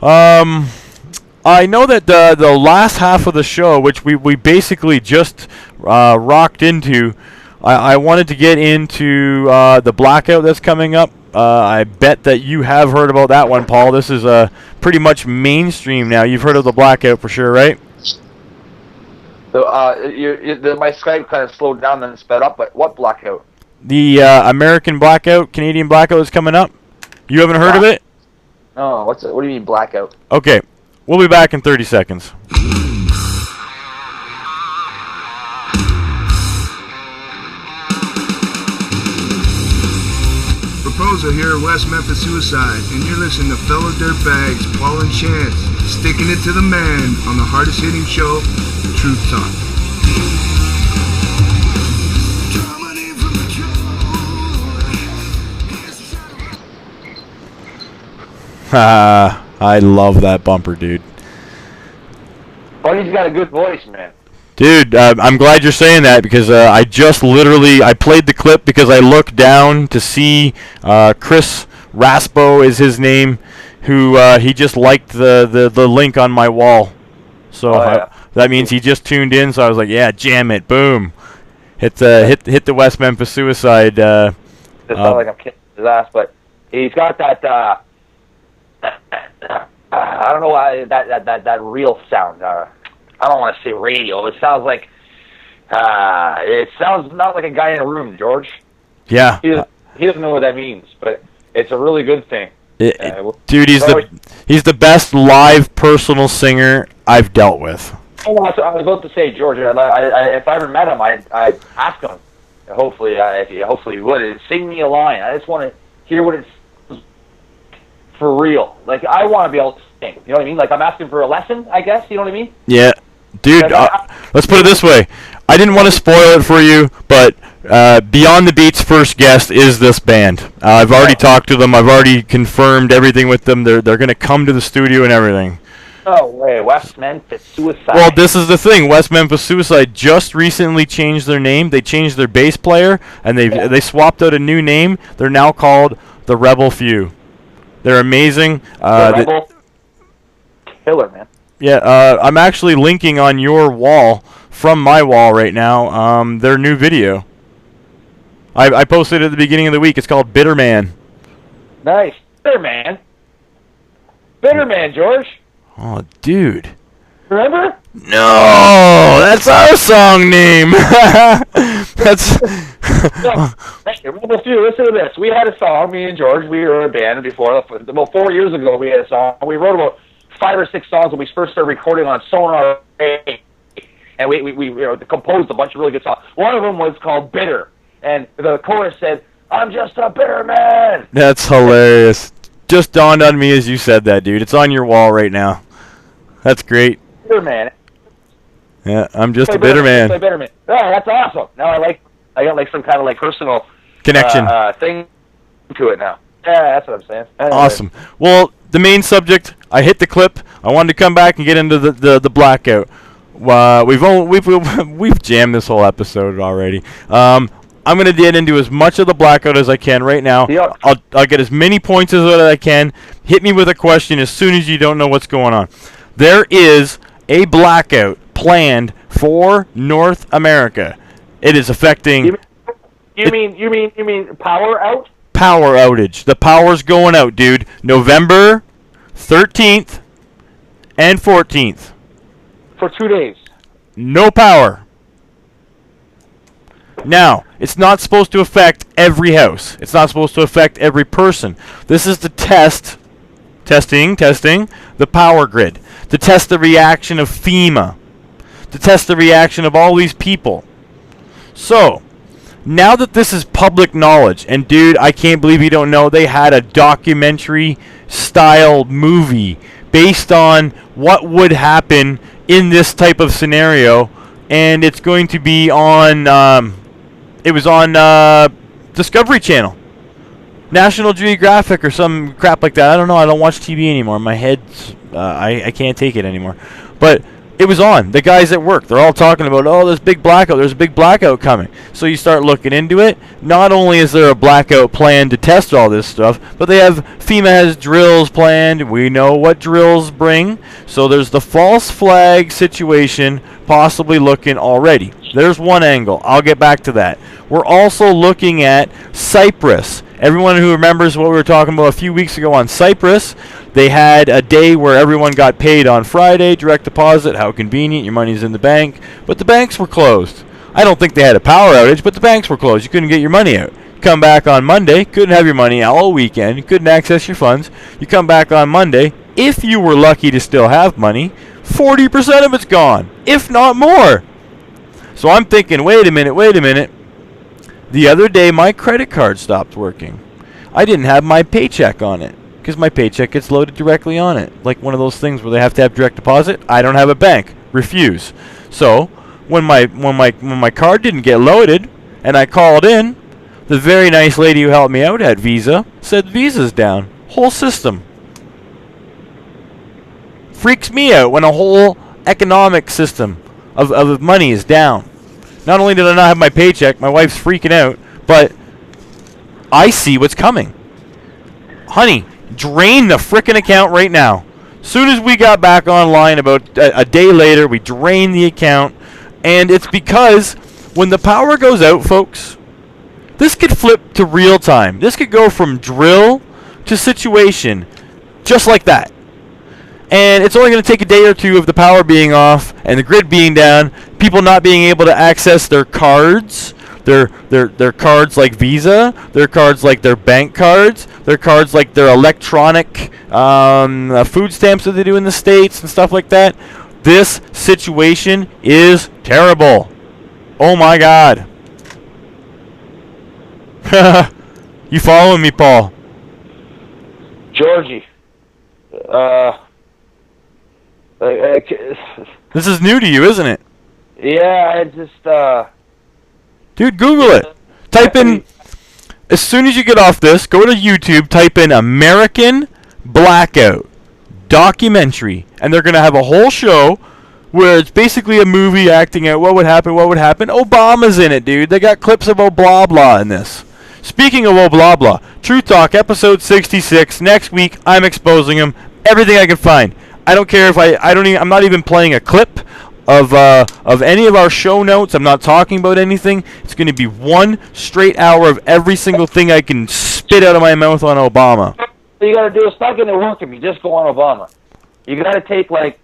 Speaker 6: I know that the last half of the show, which we basically just rocked into, I wanted to get into the Blackout that's coming up. I bet that you have heard about that one, Paul. This is pretty much mainstream now. You've heard of the Blackout for sure, right?
Speaker 5: So, my Skype kind of slowed down and sped up, but what Blackout?
Speaker 6: The American Blackout, Canadian Blackout is coming up. You haven't heard of it?
Speaker 5: Oh, what do you mean Blackout?
Speaker 6: Okay, we'll be back in 30 seconds.
Speaker 12: Proposer here, West Memphis Suicide, and you're listening to fellow dirtbags, Paul and Chance, sticking it to the man on the hardest hitting show, Truth Talk.
Speaker 6: I love that bumper, dude.
Speaker 5: Buddy's got a good voice, man.
Speaker 6: Dude, I'm glad you're saying that because I just literally I played the clip because I looked down to see Chris Raspo is his name, who he just liked the link on my wall. So that means he just tuned in. So I was like, yeah, jam it, boom, hit the West Memphis Suicide.
Speaker 5: It's not like I'm kicking his ass, but he's got that. I don't know why that real sound. I don't want to say radio. It sounds like it sounds not like a guy in a room, George.
Speaker 6: Yeah.
Speaker 5: He doesn't know what that means, but it's a really good thing.
Speaker 6: Dude, he's the best live personal singer I've dealt with.
Speaker 5: Oh, I was about to say, George. If I ever met him, I'd ask him. Hopefully he would sing me a line. I just want to hear what it's for real. Like I want to be able to sing. You know what I mean? Like I'm asking for a lesson, I guess. You know what I mean?
Speaker 6: Yeah. Dude, let's put it this way. I didn't want to spoil it for you, but Beyond the Beat's first guest is this band. I've already talked to them. I've already confirmed everything with them. They're going to come to the studio and everything.
Speaker 5: Oh, wait. West Memphis Suicide.
Speaker 6: Well, this is the thing. West Memphis Suicide just recently changed their name. They changed their bass player, and they swapped out a new name. They're now called the Rebel Few. They're amazing.
Speaker 5: Rebel killer, man.
Speaker 6: Yeah, I'm actually linking on your wall from my wall right now. Their new video. I posted it at the beginning of the week. It's called Bitter Man.
Speaker 5: Nice, Bitter Man. Bitter Man, George.
Speaker 6: Oh, dude.
Speaker 5: Remember?
Speaker 6: No, that's our song name. That's.
Speaker 5: Rebel Few. Listen to this. We had a song. Me and George. We were a band before. About 4 years ago, we had a song. We wrote about 5 or 6 songs when we first started recording on Sonar, and we composed a bunch of really good songs. One of them was called Bitter, and the chorus said, "I'm just a bitter man."
Speaker 6: That's hilarious. Just dawned on me as you said that, dude. It's on your wall right now. That's great.
Speaker 5: Bitter man.
Speaker 6: Yeah, I'm just a bitter man.
Speaker 5: Bitter man. Oh, that's awesome. Now I got like some kind of like personal
Speaker 6: connection
Speaker 5: thing to it now. Yeah, that's what I'm saying. Anyway.
Speaker 6: Awesome. Well, the main subject. I hit the clip. I wanted to come back and get into the Blackout. We've jammed this whole episode already. I'm gonna get into as much of the Blackout as I can right now.
Speaker 5: Yep.
Speaker 6: I'll get as many points as I can. Hit me with a question as soon as you don't know what's going on. There is a blackout planned for North America. It is affecting.
Speaker 5: You mean power out?
Speaker 6: Power outage. The power's going out, dude. November 13th and 14th.
Speaker 5: For 2 days.
Speaker 6: No power. Now, it's not supposed to affect every house. It's not supposed to affect every person. This is to testing the power grid. To test the reaction of FEMA. To test the reaction of all these people. So, now that this is public knowledge, and dude, I can't believe you don't know, they had a documentary-style movie based on what would happen in this type of scenario, and it's going to be on, it was on Discovery Channel. National Geographic or some crap like that. I don't know. I don't watch TV anymore. My head's, I can't take it anymore. But It was on. The guys at work, they're all talking about, oh, there's a big blackout coming. So you start looking into it. Not only is there a blackout plan to test all this stuff, but FEMA has drills planned. We know what drills bring. So there's the false flag situation possibly looking already. There's one angle. I'll get back to that. We're also looking at Cyprus. Everyone who remembers what we were talking about a few weeks ago on Cyprus, they had a day where everyone got paid on Friday, direct deposit, how convenient, your money's in the bank, but the banks were closed. I don't think they had a power outage, but the banks were closed. You couldn't get your money out. Come back on Monday, couldn't have your money out all weekend, you couldn't access your funds. You come back on Monday, if you were lucky to still have money, 40% of it's gone, if not more. So I'm thinking, wait a minute. The other day, my credit card stopped working. I didn't have my paycheck on it because my paycheck gets loaded directly on it. Like one of those things where they have to have direct deposit. I don't have a bank. Refuse. So when my card didn't get loaded and I called in, the very nice lady who helped me out at Visa said Visa's down. Whole system. Freaks me out when a whole economic system of money is down. Not only did I not have my paycheck, my wife's freaking out, but I see what's coming. Honey, drain the frickin' account right now. Soon as we got back online about a day later, we drained the account, and it's because when the power goes out, folks, this could flip to real time. This could go from drill to situation just like that. And it's only going to take a day or two of the power being off and the grid being down, people not being able to access their cards, their cards like Visa, their cards like their bank cards, their cards like their electronic food stamps that they do in the States and stuff like that. This situation is terrible. Oh my God. You following me, Paul?
Speaker 5: Georgie.
Speaker 6: This is new to you, isn't it?
Speaker 5: Yeah, I just,
Speaker 6: Dude, Google it. Type in, as soon as you get off this, go to YouTube, type in American Blackout documentary, and they're going to have a whole show where it's basically a movie acting out what would happen. Obama's in it, dude. They got clips of blah blah in this. Speaking of blah blah, Truth Talk, episode 66, next week, I'm exposing him. Everything I can find. I don't care if I'm not even playing a clip of any of our show notes. I'm not talking about anything. It's going to be one straight hour of every single thing I can spit out of my mouth on Obama.
Speaker 5: What you got to do, it's not going to work if you just go on Obama. You got to take like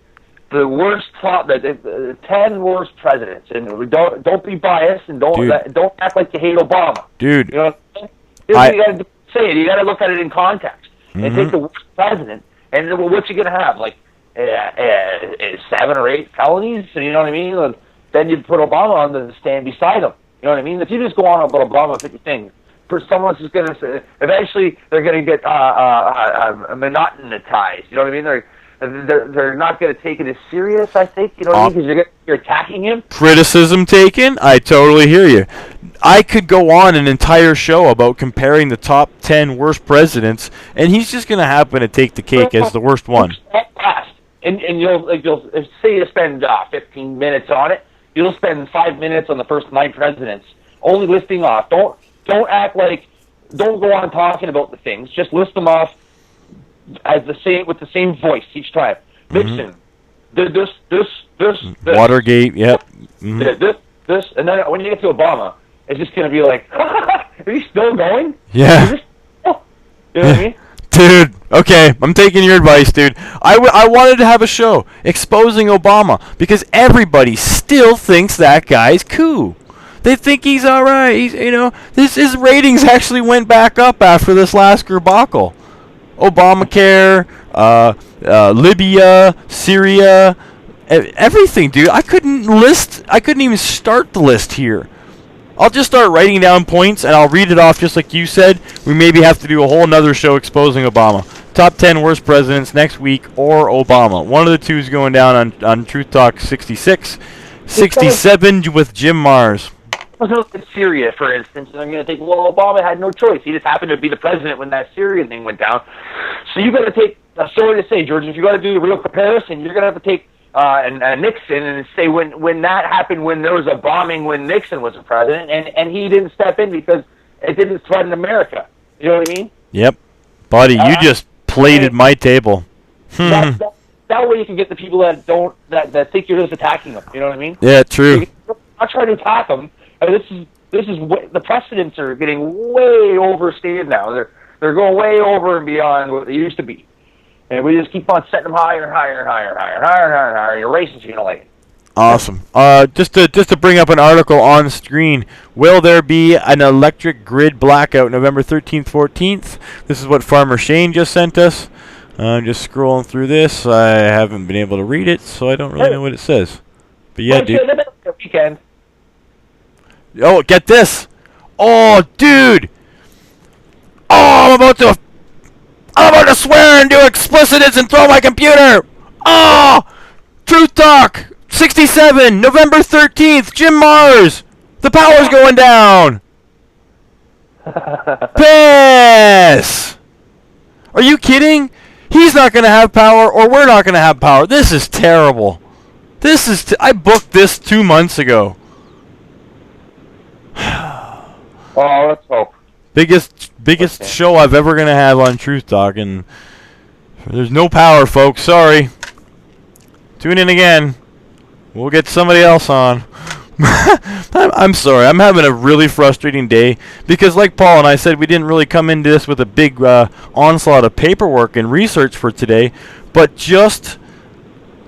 Speaker 5: the worst the 10 worst presidents, and don't be biased, and don't act like you hate Obama.
Speaker 6: Dude,
Speaker 5: you know what I mean? You got to say it. You got to look at it in context and take the worst president. And what's he gonna have? Like 7 or 8 felonies? You know what I mean? And then you put Obama on the stand beside him. You know what I mean? If you just go on about Obama 50 things, someone's just gonna say, eventually they're gonna get monotonized. You know what I mean? They're not gonna take it as serious. I think. You know what I mean? Because you're attacking him.
Speaker 6: Criticism taken. I totally hear you. I could go on an entire show about comparing the top 10 worst presidents, and he's just going to happen to take the cake as the worst one.
Speaker 5: And you'll say you spend 15 minutes on it. You'll spend 5 minutes on the first 9 presidents, only listing off. Don't act like, don't go on talking about the things. Just list them off as with the same voice each time. Nixon, this.
Speaker 6: Watergate, yep.
Speaker 5: This, and then when you get to Obama, it's just going to be like, are you still going?
Speaker 6: Yeah.
Speaker 5: You know what I mean?
Speaker 6: Dude, okay, I'm taking your advice, dude. I wanted to have a show exposing Obama because everybody still thinks that guy's cool. They think he's all right. His ratings actually went back up after this last debacle. Obamacare, Libya, Syria, everything, dude. I couldn't even start the list here. I'll just start writing down points, and I'll read it off just like you said. We maybe have to do a whole nother show exposing Obama. Top 10 worst presidents next week, or Obama. One of the two is going down on Truth Talk 66. 67 with Jim Mars.
Speaker 5: In Syria, for instance, and I'm going to think, well, Obama had no choice. He just happened to be the president when that Syrian thing went down. So you got to take, sorry to say, George, if you got to do the real comparison, you're going to have to take and Nixon, and say when that happened, when there was a bombing when Nixon was the president, and he didn't step in because it didn't threaten America. You know what I mean?
Speaker 6: Yep. Buddy, you just plated my table.
Speaker 5: That way you can get the people that don't that think you're just attacking them. You know what I mean?
Speaker 6: Yeah, true.
Speaker 5: I'm not trying to attack them. I mean, this is the precedents are getting way overstated now. They're going way over and beyond what they used to be, and we just keep on setting them higher and higher and higher and higher and higher and higher and higher. You're racing, you know, like.
Speaker 6: Awesome. Just to bring up an article on screen, will there be an electric grid blackout November 13th, 14th? This is what Farmer Shane just sent us. I'm just scrolling through this. I haven't been able to read it, so I don't really know what it says. But yeah, dude.
Speaker 5: Weekend.
Speaker 6: Oh, get this. Oh, dude. Oh, I'm about to swear and do explicits and throw my computer. Oh, Truth Talk 67, November 13th, Jim Mars. The power's going down. Piss. Are you kidding? He's not going to have power, or we're not going to have power. This is terrible. This is... I booked this 2 months ago.
Speaker 5: Oh, let's hope.
Speaker 6: Biggest show I've ever going to have on Truth Talk, and there's no power, folks. Sorry. Tune in again. We'll get somebody else on. I'm sorry. I'm having a really frustrating day because, like Paul and I said, we didn't really come into this with a big onslaught of paperwork and research for today, but just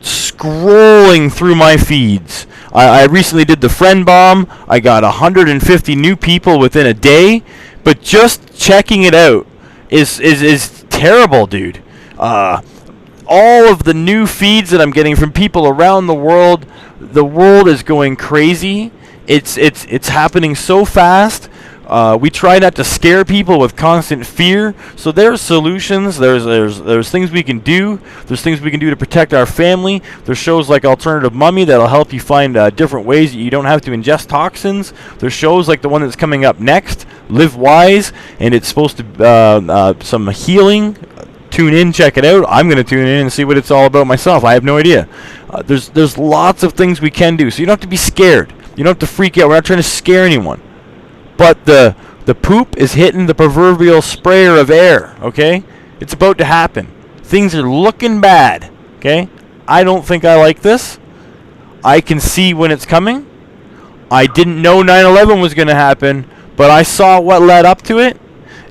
Speaker 6: scrolling through my feeds. I recently did the friend bomb. I got 150 new people within a day, but just checking it out is terrible, dude. All of the new feeds that I'm getting from people around the world is going crazy. It's happening so fast. We try not to scare people with constant fear. So there's solutions. There's things we can do. There's things we can do to protect our family. There's shows like Alternative Mummy that'll help you find different ways that you don't have to ingest toxins. There's shows like the one that's coming up next, Live Wise, and it's supposed to some healing. Tune in, check it out. I'm going to tune in and see what it's all about myself. I have no idea. There's lots of things we can do, so you don't have to be scared. You don't have to freak out. We're not trying to scare anyone. But the poop is hitting the proverbial sprayer of air, okay? It's about to happen. Things are looking bad, okay? I don't think I like this. I can see when it's coming. I didn't know 9/11 was going to happen, but I saw what led up to it,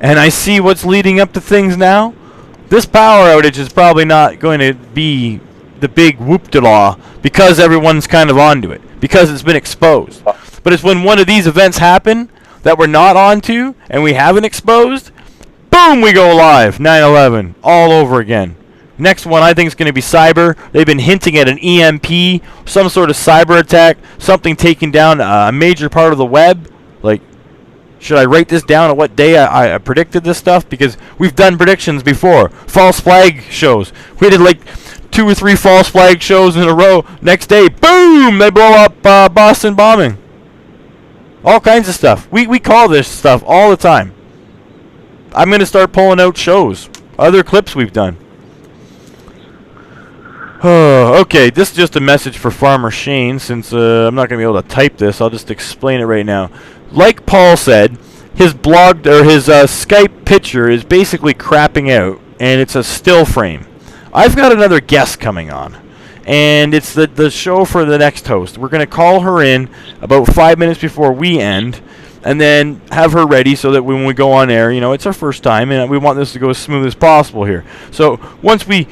Speaker 6: and I see what's leading up to things now. This power outage is probably not going to be the big whoop-de-law because everyone's kind of onto it, because it's been exposed. But it's when one of these events happen that we're not onto and we haven't exposed, boom, we go live. 9/11, all over again. Next one I think is going to be cyber. They've been hinting at an EMP, some sort of cyber attack, something taking down a major part of the web. Like, should I write this down at what day I predicted this stuff? Because we've done predictions before. False flag shows. We did like 2 or 3 false flag shows in a row. Next day, boom, they blow up Boston bombing. All kinds of stuff. We call this stuff all the time. I'm going to start pulling out shows. Other clips we've done. Okay, this is just a message for Farmer Shane. Since I'm not going to be able to type this, I'll just explain it right now. Like Paul said, his blog or his Skype picture is basically crapping out, and it's a still frame. I've got another guest coming on, and it's the show for the next host. We're going to call her in about 5 minutes before we end, and then have her ready so that when we go on air, you know, it's our first time, and we want this to go as smooth as possible here. So once we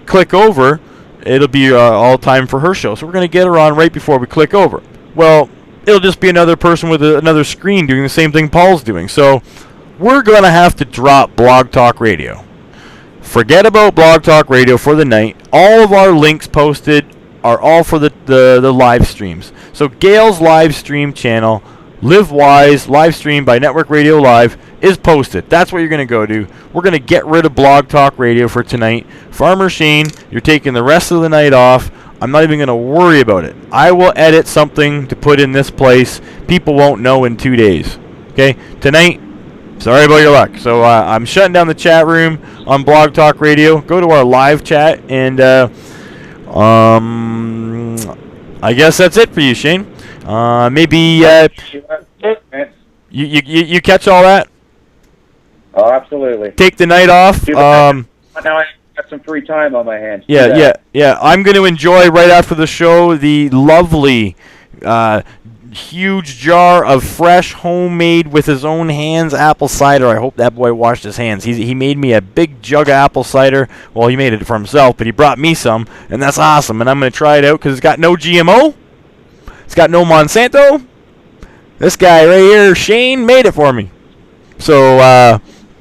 Speaker 6: click over, it'll be all time for her show. So we're going to get her on right before we click over. Well, it'll just be another person with another screen doing the same thing Paul's doing. So we're going to have to drop Blog Talk Radio. Forget about Blog Talk Radio for the night. All of our links posted are all for the live streams. So Gail's live stream channel, Live Wise, live stream by Network Radio Live, is posted. That's what you're going to go to. We're going to get rid of Blog Talk Radio for tonight. Farmer Shane, you're taking the rest of the night off. I'm not even going to worry about it. I will edit something to put in this place. People won't know in 2 days. Okay? Tonight, sorry about your luck. So I'm shutting down the chat room on Blog Talk Radio. Go to our live chat and I guess that's it for you, Shane. Maybe you catch all that?
Speaker 13: Oh, absolutely.
Speaker 6: Take the night off.
Speaker 13: Now I got some free time on my hands.
Speaker 6: Yeah. I'm going to enjoy right after the show the lovely, huge jar of fresh, homemade, with his own hands apple cider. I hope that boy washed his hands. He made me a big jug of apple cider. Well, he made it for himself, but he brought me some, and that's awesome. And I'm going to try it out because it's got no GMO. It's got no Monsanto. This guy right here, Shane, made it for me. So,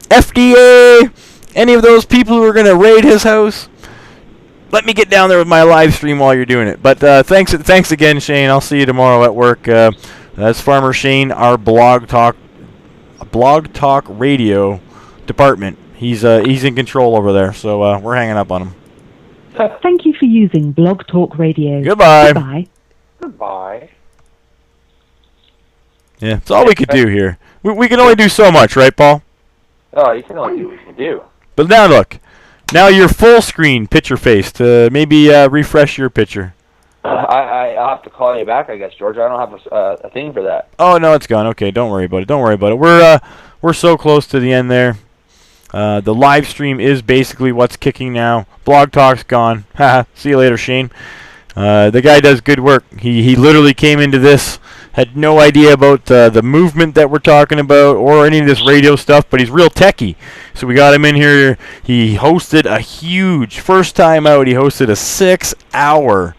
Speaker 6: FDA, any of those people who are going to raid his house, let me get down there with my live stream while you're doing it. But thanks again, Shane. I'll see you tomorrow at work. That's Farmer Shane, our Blog Talk Radio department. He's in control over there, so we're hanging up on him.
Speaker 9: Thank you for using Blog Talk Radio.
Speaker 6: Goodbye.
Speaker 9: Goodbye.
Speaker 5: Goodbye.
Speaker 6: Yeah, that's all we could do here. We can only do so much, right, Paul?
Speaker 5: Oh, you can only do what you can do.
Speaker 6: But now look. Now you're full screen, picture face. To maybe refresh your picture.
Speaker 5: I'll have to call you back, I guess, George. I don't have a thing for that.
Speaker 6: Oh no, it's gone. Okay, don't worry about it. We're so close to the end there. The live stream is basically what's kicking now. Blog Talk's gone. Haha. See you later, Shane. The guy does good work. He literally came into this, had no idea about the movement that we're talking about or any of this radio stuff, but he's real techie. So we got him in here. He hosted a huge, first time out, he hosted a 6-hour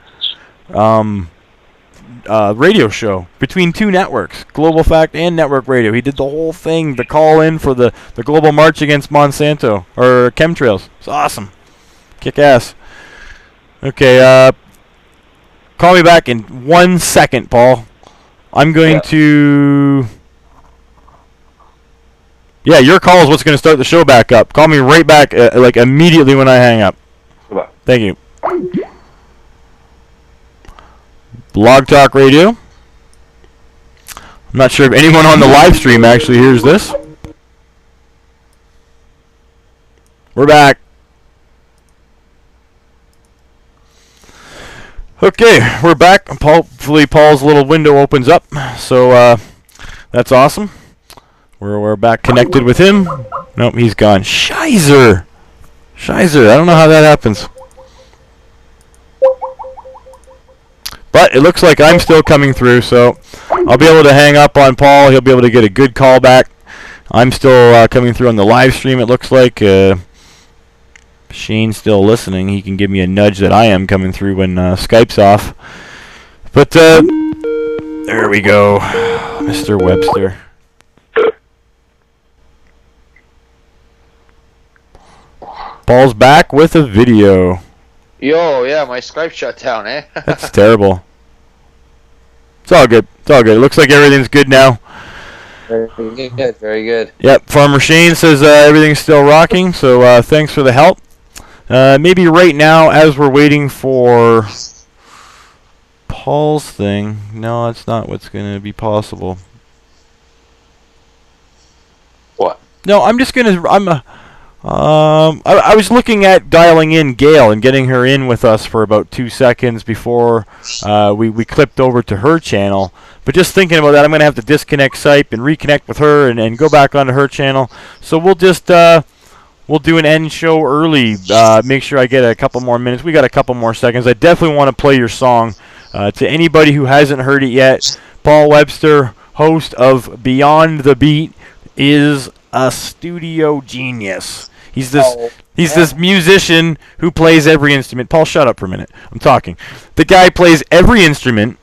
Speaker 6: radio show between two networks, Global Fact and Network Radio. He did the whole thing, the call-in for the global march against Monsanto, or chemtrails. It's awesome. Kick ass. Okay, call me back in 1 second, Paul. I'm going to... Yeah, your call is what's going to start the show back up. Call me right back, like immediately when I hang up.
Speaker 5: Goodbye.
Speaker 6: Thank you. Blog Talk Radio. I'm not sure if anyone on the live stream actually hears this. We're back. Okay, we're back. Hopefully Paul's little window opens up. So that's awesome. We're back connected with him. Nope, he's gone. Shizer! I don't know how that happens. But it looks like I'm still coming through, so I'll be able to hang up on Paul. He'll be able to get a good call back. I'm still coming through on the live stream, it looks like. Shane's still listening. He can give me a nudge that I am coming through when Skype's off. But there we go, Mr. Webster. Paul's back with a video.
Speaker 5: Yo, yeah, my Skype shut down, eh?
Speaker 6: That's terrible. It's all good. It looks like everything's good now.
Speaker 5: Very good, very good.
Speaker 6: Yep, Farmer Shane says everything's still rocking, so thanks for the help. Maybe right now, as we're waiting for Paul's thing. No, that's not what's going to be possible.
Speaker 5: What?
Speaker 6: No, I'm just going to... I was looking at dialing in Gail and getting her in with us for about 2 seconds before we clipped over to her channel. But just thinking about that, I'm going to have to disconnect Skype and reconnect with her and go back onto her channel. So we'll just we'll do an end show early. Make sure I get a couple more minutes. We got a couple more seconds. I definitely want to play your song. To anybody who hasn't heard it yet, Paul Webster, host of Beyond the Beat, is a studio genius. He's this musician who plays every instrument. Paul, shut up for a minute. I'm talking. The guy plays every instrument.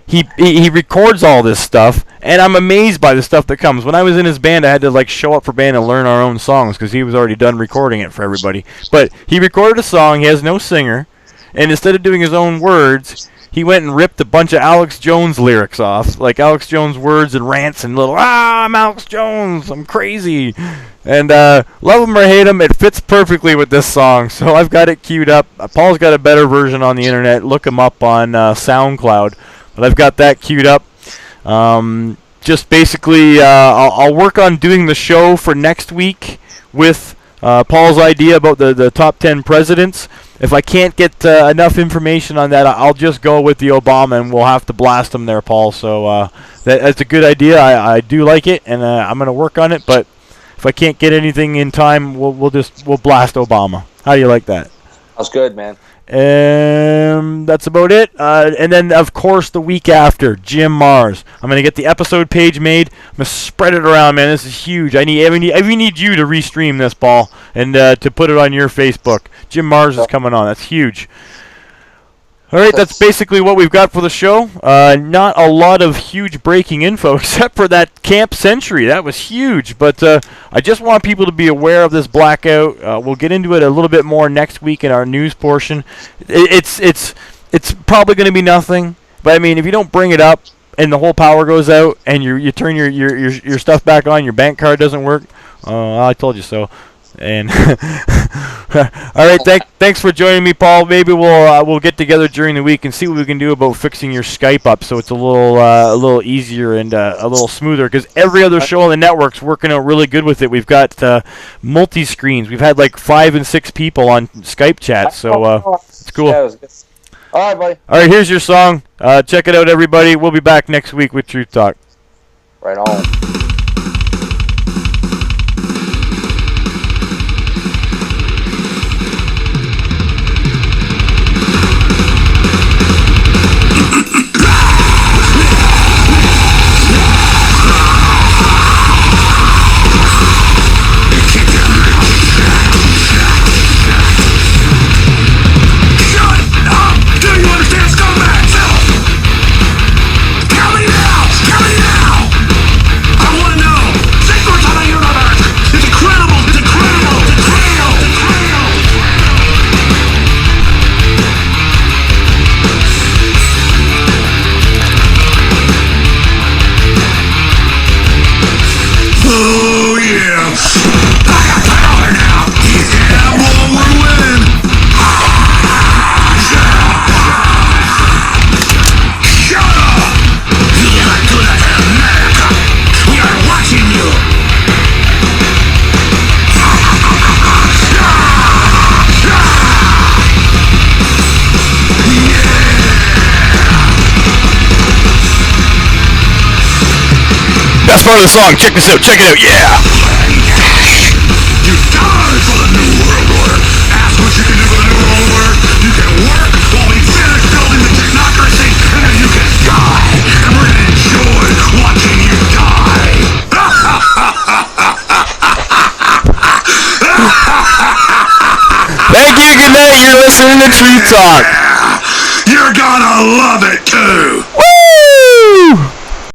Speaker 6: He records all this stuff, and I'm amazed by the stuff that comes. When I was in his band, I had to like show up for band and learn our own songs because he was already done recording it for everybody. But he recorded a song. He has no singer, and instead of doing his own words, he went and ripped a bunch of Alex Jones lyrics off, like Alex Jones words and rants and little, I'm Alex Jones, I'm crazy. And love him or hate him, it fits perfectly with this song. So I've got it queued up. Paul's got a better version on the internet. Look him up on SoundCloud. But I've got that queued up. Just basically, I'll work on doing the show for next week with Paul's idea about the top 10 presidents. If I can't get enough information on that, I'll just go with the Obama, and we'll have to blast him there, Paul. So that's a good idea. I do like it, and I'm going to work on it. But if I can't get anything in time, we'll blast Obama. How do you like that?
Speaker 5: That's good, man.
Speaker 6: That's about it. And then, of course, the week after, Jim Mars. I'm going to get the episode page made. I'm going to spread it around, man. This is huge. I need you to restream this, Paul, and to put it on your Facebook. Jim Mars is coming on. That's huge. All right, that's basically what we've got for the show. Not a lot of huge breaking info, except for that Camp Century. That was huge. But I just want people to be aware of this blackout. We'll get into it a little bit more next week in our news portion. It's probably going to be nothing. But I mean, if you don't bring it up and the whole power goes out and you turn your stuff back on, your bank card doesn't work, I told you so. And all right, thanks for joining me, Paul. Maybe we'll get together during the week and see what we can do about fixing your Skype up so it's a little easier and a little smoother. Because every other show on the network's working out really good with it. We've got multi screens. We've had like 5 and 6 people on Skype chat, so it's cool.
Speaker 5: Yeah, it was good. All right, buddy.
Speaker 6: All right, here's your song. Check it out, everybody. We'll be back next week with Truth Talk.
Speaker 5: Right on.
Speaker 6: That's part of the song. Check this out. Check it out. Yeah.
Speaker 4: You died for the New World Order. Ask what you can do for the New World Order. You can work while we finish building the technocracy, and then you can die. And we're gonna enjoy watching you die.
Speaker 6: Thank you. Good night. You're listening to Truth Talk.
Speaker 4: You're gonna love it too.